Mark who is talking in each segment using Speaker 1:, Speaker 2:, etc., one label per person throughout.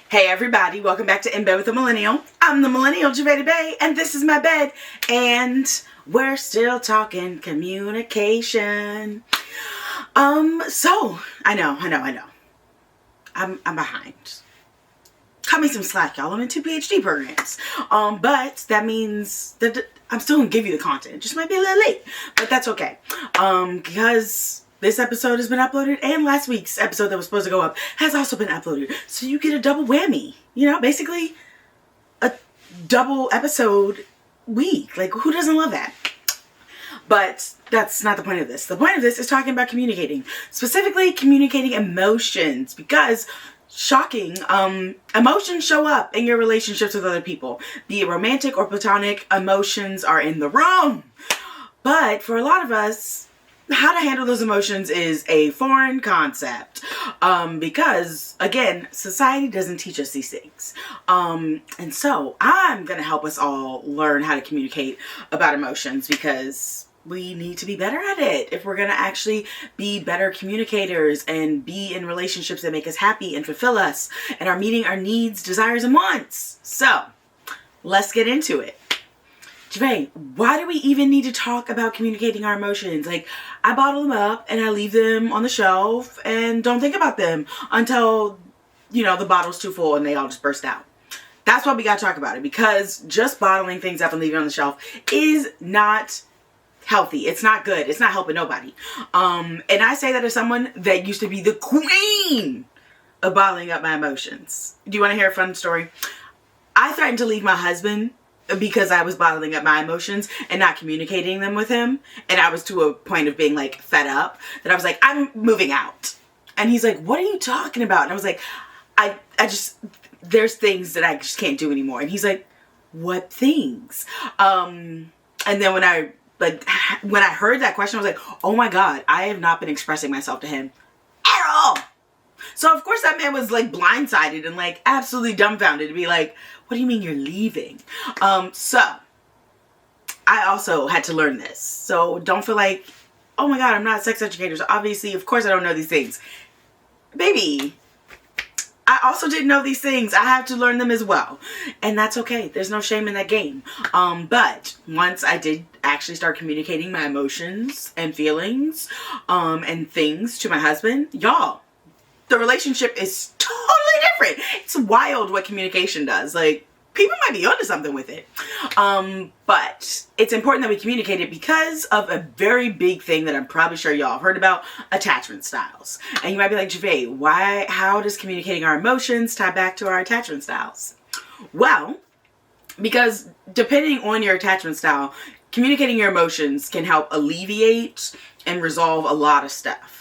Speaker 1: Hey everybody, welcome back to In Bed with the Millennial. I'm the Millennial, Javeda Bay, and this is my bed. And we're still talking communication. So I know. I'm behind. Cut me some slack, y'all. I'm in 2 PhD programs. But that means that I'm still gonna give you the content. It just might be a little late, but that's okay. Because this episode has been uploaded, and last week's episode that was supposed to go up has also been uploaded. So you get a double whammy. You know, basically a double episode week. Like, who doesn't love that? But that's not the point of this. The point of this is talking about communicating. Specifically, communicating emotions. Because, shocking, emotions show up in your relationships with other people. Be it romantic or platonic, emotions are in the room. But for a lot of us, how to handle those emotions is a foreign concept. Because, again, society doesn't teach us these things. And so I'm going to help us all learn how to communicate about emotions, because we need to be better at it if we're going to actually be better communicators and be in relationships that make us happy and fulfill us and are meeting our needs, desires, and wants. So let's get into it. Javay, why do we even need to talk about communicating our emotions? Like, I bottle them up and I leave them on the shelf and don't think about them until, you know, the bottle's too full and they all just burst out. That's why we gotta talk about it, because just bottling things up and leaving it on the shelf is not healthy. It's not good. It's not helping nobody. And I say that as someone that used to be the queen of bottling up my emotions. Do you want to hear a fun story? I threatened to leave my husband because I was bottling up my emotions and not communicating them with him. And I was to a point of being like fed up that I was like, I'm moving out. And he's like, what are you talking about? And I was like, I just, there's things that I just can't do anymore. And he's like, what things? And then when I heard that question, I was like, oh my God, I have not been expressing myself to him at all. So of course that man was like blindsided and like absolutely dumbfounded to be like, what do you mean you're leaving? So I also had to learn this. So don't feel like, oh my God, I'm not a sex educator. So obviously, of course I don't know these things. Baby, I also didn't know these things. I have to learn them as well. And that's okay. There's no shame in that game. But once I did actually start communicating my emotions and feelings and things to my husband, y'all, the relationship is totally different. It's wild what communication does. Like, people might be onto something with it. But it's important that we communicate it because of a very big thing that I'm probably sure y'all have heard about: attachment styles. And you might be like, Javay, how does communicating our emotions tie back to our attachment styles? Well, because depending on your attachment style, communicating your emotions can help alleviate and resolve a lot of stuff.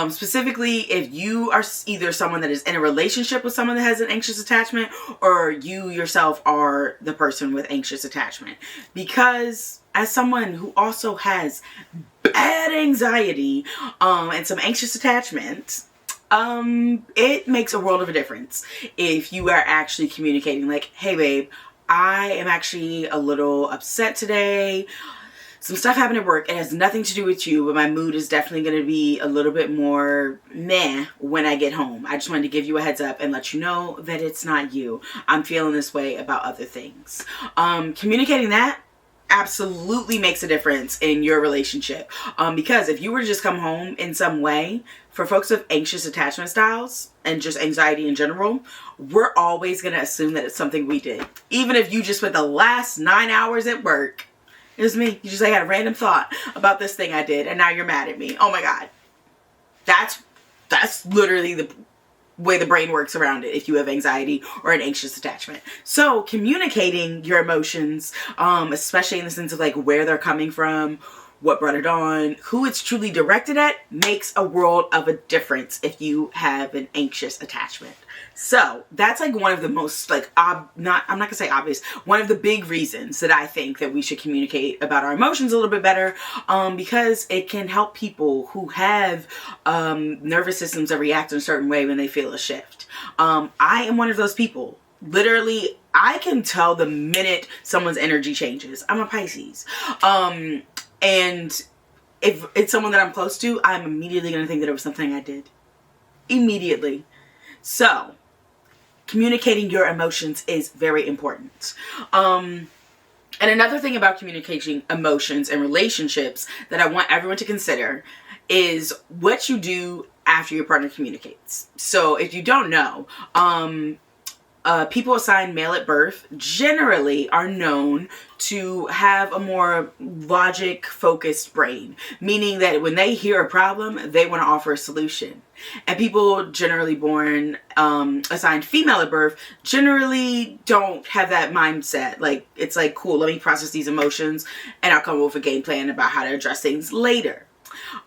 Speaker 1: Specifically, if you are either someone that is in a relationship with someone that has an anxious attachment, or you yourself are the person with anxious attachment. Because as someone who also has bad anxiety and some anxious attachment, it makes a world of a difference if you are actually communicating like, hey babe, I am actually a little upset today. Some stuff happened at work. It has nothing to do with you, but my mood is definitely going to be a little bit more meh when I get home. I just wanted to give you a heads up and let you know that it's not you. I'm feeling this way about other things. Communicating that absolutely makes a difference in your relationship. Because if you were to just come home in some way, for folks with anxious attachment styles and just anxiety in general, we're always going to assume that it's something we did. Even if you just spent the last 9 hours at work, it was me. You just like had a random thought about this thing I did, and now you're mad at me. Oh my God. That's literally the way the brain works around it if you have anxiety or an anxious attachment. So communicating your emotions, especially in the sense of like where they're coming from, what brought it on, who it's truly directed at, makes a world of a difference if you have an anxious attachment. So that's like one of the most like, I'm not gonna say obvious, one of the big reasons that I think that we should communicate about our emotions a little bit better, because it can help people who have nervous systems that react in a certain way when they feel a shift. I am one of those people. Literally, I can tell the minute someone's energy changes. I'm a Pisces. And if it's someone that I'm close to, I'm immediately going to think that it was something I did. Immediately. So, communicating your emotions is very important. And another thing about communicating emotions and relationships that I want everyone to consider is what you do after your partner communicates. So if you don't know, people assigned male at birth generally are known to have a more logic focused brain, meaning that when they hear a problem, they want to offer a solution. And people generally born assigned female at birth generally don't have that mindset. Like, it's like, cool, let me process these emotions and I'll come up with a game plan about how to address things later.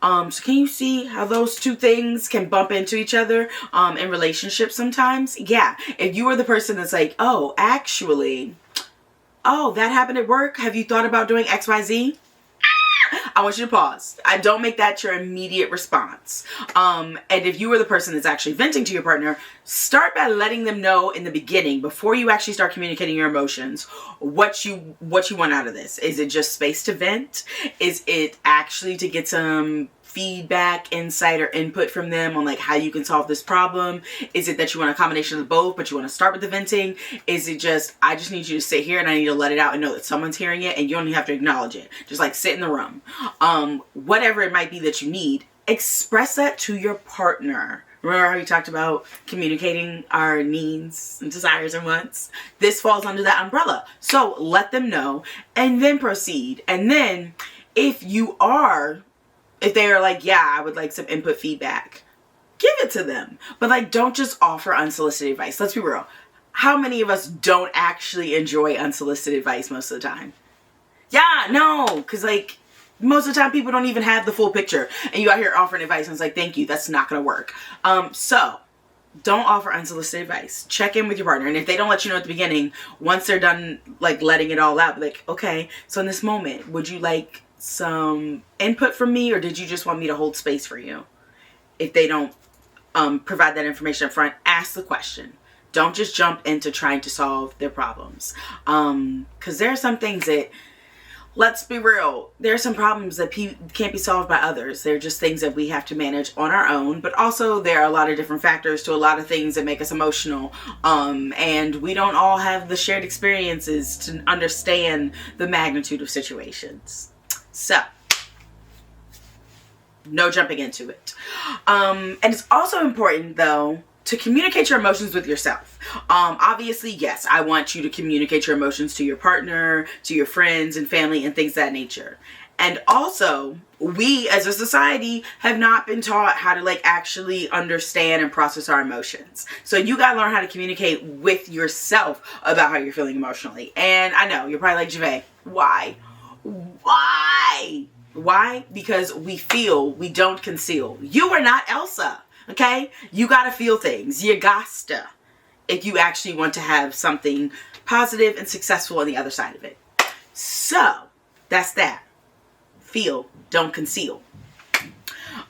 Speaker 1: So can you see how those two things can bump into each other in relationships sometimes? Yeah. If you are the person that's like, oh, actually, oh, that happened at work. Have you thought about doing XYZ? I want you to pause. I don't make that your immediate response. And if you are the person that's actually venting to your partner, start by letting them know in the beginning, before you actually start communicating your emotions, what you want out of this. Is it just space to vent? Is it actually to get some feedback, insight, or input from them on like how you can solve this problem? Is it that you want a combination of both, but you want to start with the venting? Is it just, I just need you to sit here and I need to let it out and know that someone's hearing it and you don't even have to acknowledge it. Just like sit in the room. Whatever it might be that you need, express that to your partner. Remember how we talked about communicating our needs and desires and wants? This falls under that umbrella. So let them know and then proceed. And then if they are like, yeah, I would like some input feedback, give it to them. But like, don't just offer unsolicited advice. Let's be real. How many of us don't actually enjoy unsolicited advice most of the time? Yeah, no, because like most of the time people don't even have the full picture and you out here offering advice and it's like, thank you, that's not going to work. So don't offer unsolicited advice. Check in with your partner. And if they don't let you know at the beginning, once they're done like letting it all out, be like, okay, so in this moment, would you like some input from me, or did you just want me to hold space for you? If they don't provide that information up front, ask the question. Don't just jump into trying to solve their problems. Because there are some things that, let's be real, there are some problems that can't be solved by others. They're just things that we have to manage on our own. But also there are a lot of different factors to a lot of things that make us emotional. And we don't all have the shared experiences to understand the magnitude of situations. So, no jumping into it. And it's also important, though, to communicate your emotions with yourself. Obviously, yes, I want you to communicate your emotions to your partner, to your friends and family and things of that nature. And also, we as a society have not been taught how to like actually understand and process our emotions. So you gotta learn how to communicate with yourself about how you're feeling emotionally. And I know, you're probably like, Javay, why? Why? Because we feel, we don't conceal. You are not Elsa, okay? You gotta feel things. You gotta, if you actually want to have something positive and successful on the other side of it. So, that's that. Feel, don't conceal.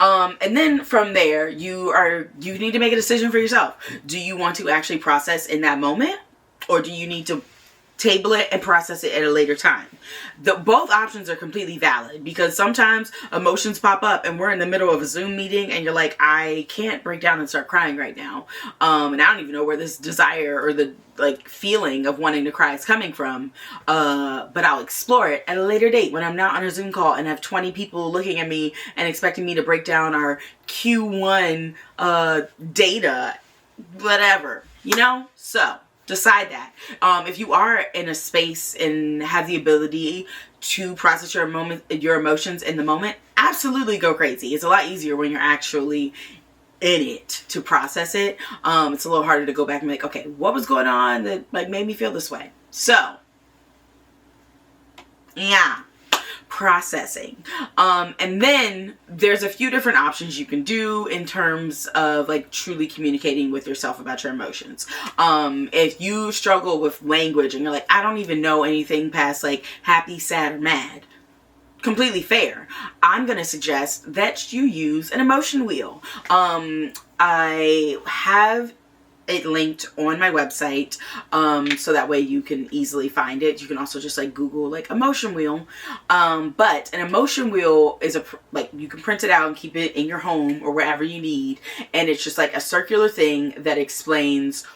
Speaker 1: And then from there, you need to make a decision for yourself. Do you want to actually process in that moment? Or do you need to table it and process it at a later time? Both options are completely valid, because sometimes emotions pop up and we're in the middle of a Zoom meeting and you're like, I can't break down and start crying right now. And I don't even know where this desire or the like feeling of wanting to cry is coming from. But I'll explore it at a later date when I'm not on a Zoom call and have 20 people looking at me and expecting me to break down our Q1 data, whatever, you know? So decide that. If you are in a space and have the ability to process your emotions in the moment, absolutely go crazy. It's a lot easier when you're actually in it to process it. It's a little harder to go back and be like, okay, what was going on that like made me feel this way? So, yeah. Processing. And then there's a few different options you can do in terms of like truly communicating with yourself about your emotions. If you struggle with language and you're like, I don't even know anything past like happy, sad, or mad, completely fair. I'm going to suggest that you use an emotion wheel. I have it linked on my website, so that way you can easily find it. You can also just like Google like emotion wheel, but an emotion wheel is like you can print it out and keep it in your home or wherever you need, and it's just like a circular thing that explains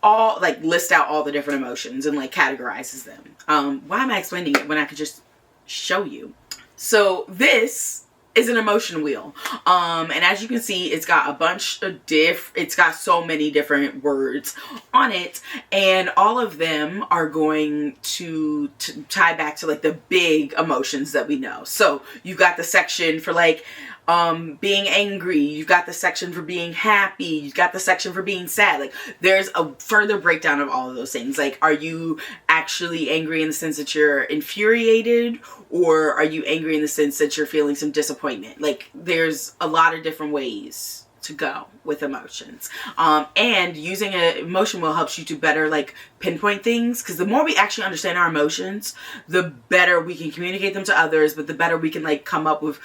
Speaker 1: all like list out all the different emotions and like categorizes them. Why am I explaining it when I could just show you? So this is an emotion wheel. And as you can see, it's got a bunch of it's got so many different words on it, and all of them are going to tie back to like the big emotions that we know. So you've got the section for like being angry, you've got the section for being happy, you've got the section for being sad. Like there's a further breakdown of all of those things. Like, are you actually angry in the sense that you're infuriated, or are you angry in the sense that you're feeling some disappointment? Like there's a lot of different ways to go with emotions. And using an emotion wheel helps you to better like pinpoint things, because the more we actually understand our emotions, the better we can communicate them to others, but the better we can like come up with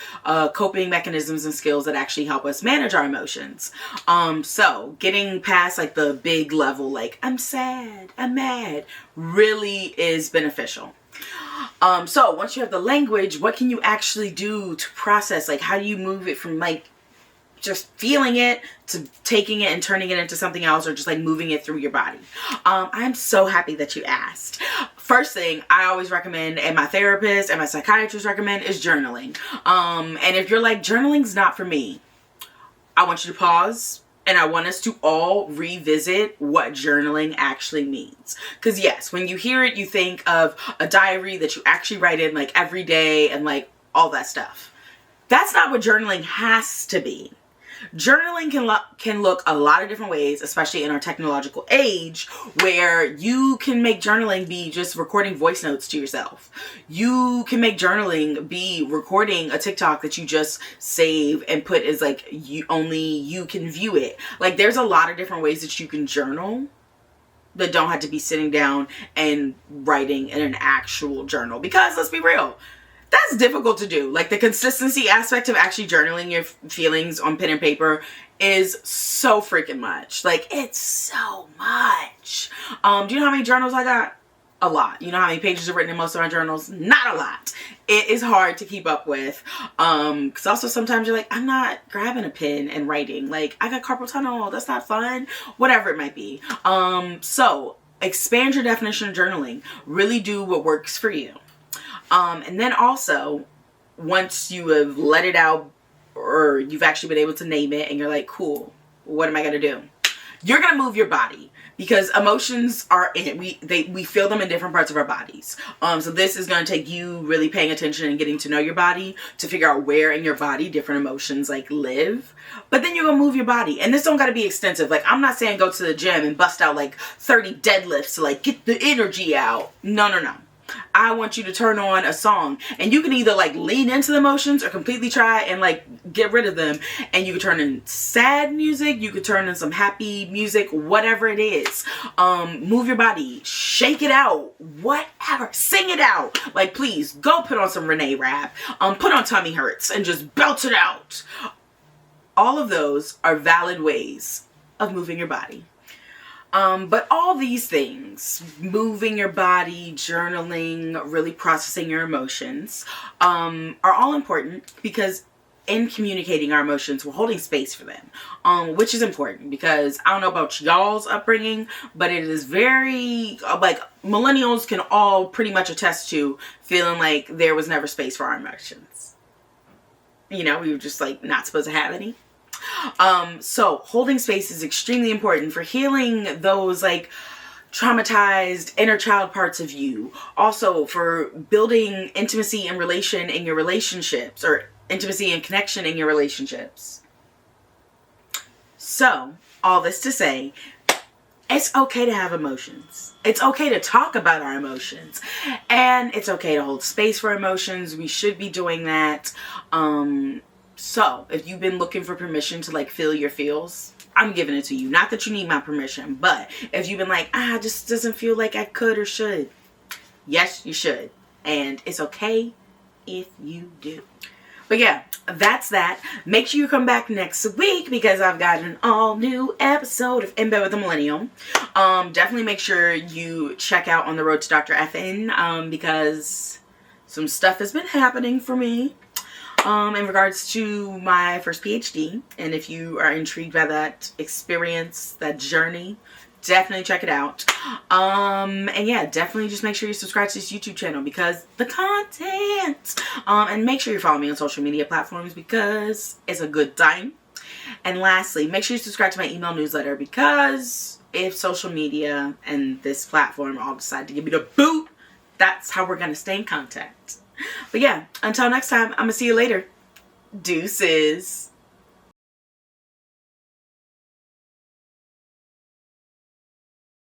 Speaker 1: coping mechanisms and skills that actually help us manage our emotions. So getting past like the big level, like I'm sad, I'm mad, really is beneficial. So once you have the language, what can you actually do to process? Like, how do you move it from like just feeling it to taking it and turning it into something else, or just like moving it through your body? I'm so happy that you asked. First thing I always recommend, and my therapist and my psychiatrist recommend, is journaling. And if you're like, journaling's not for me, I want you to pause. And I want us to all revisit what journaling actually means. Because yes, when you hear it, you think of a diary that you actually write in like every day and like all that stuff. That's not what journaling has to be. Journaling can look a lot of different ways, especially in our technological age, where you can make journaling be just recording voice notes to yourself. You can make journaling be recording a TikTok that you just save and put as like only you can view it. Like there's a lot of different ways that you can journal that don't have to be sitting down and writing in an actual journal. Because let's be real, that's difficult to do. Like the consistency aspect of actually journaling your feelings on pen and paper is so freaking much. Like it's so much. Do you know how many journals I got? A lot. You know how many pages are written in most of my journals? Not a lot. It is hard to keep up with. Because also sometimes you're like, I'm not grabbing a pen and writing. Like I got carpal tunnel. That's not fun. Whatever it might be. So expand your definition of journaling. Really do what works for you. And then also, once you have let it out, or you've actually been able to name it, and you're like, cool, what am I going to do? You're going to move your body, because emotions are in it. We feel them in different parts of our bodies. So this is going to take you really paying attention and getting to know your body to figure out where in your body different emotions like live. But then you're going to move your body. And this don't got to be extensive. Like I'm not saying go to the gym and bust out like 30 deadlifts to like get the energy out. No. I want you to turn on a song, and you can either like lean into the emotions or completely try and like get rid of them. And you can turn in sad music, you could turn in some happy music, whatever it is. Move your body, shake it out, whatever, sing it out. Like please go put on some Renee rap, put on Tummy Hurts and just belt it out. All of those are valid ways of moving your body. But all these things, moving your body, journaling, really processing your emotions, are all important, because in communicating our emotions, we're holding space for them, which is important, because I don't know about y'all's upbringing, but it is very, like, millennials can all pretty much attest to feeling like there was never space for our emotions. You know, we were just, like, not supposed to have any. So holding space is extremely important for healing those like traumatized inner child parts of you. Also for building intimacy and relation in your relationships, or intimacy and connection in your relationships. So all this to say, it's okay to have emotions. It's okay to talk about our emotions, and it's okay to hold space for emotions. We should be doing that. So if you've been looking for permission to like feel your feels, I'm giving it to you. Not that you need my permission, but if you've been like, just doesn't feel like I could or should. Yes, you should. And it's okay if you do. But yeah, that's that. Make sure you come back next week, because I've got an all new episode of In Bed with a Millennial. Definitely make sure you check out On the Road to Dr. FN, because some stuff has been happening for me. In regards to my first PhD, and if you are intrigued by that experience, that journey, definitely check it out. And yeah, definitely just make sure you subscribe to this YouTube channel because the content. And make sure you follow me on social media platforms because it's a good time. And lastly, make sure you subscribe to my email newsletter because if social media and this platform all decide to give me the boot, that's how we're going to stay in contact. But yeah, until next time, I'm going to see you later. Deuces.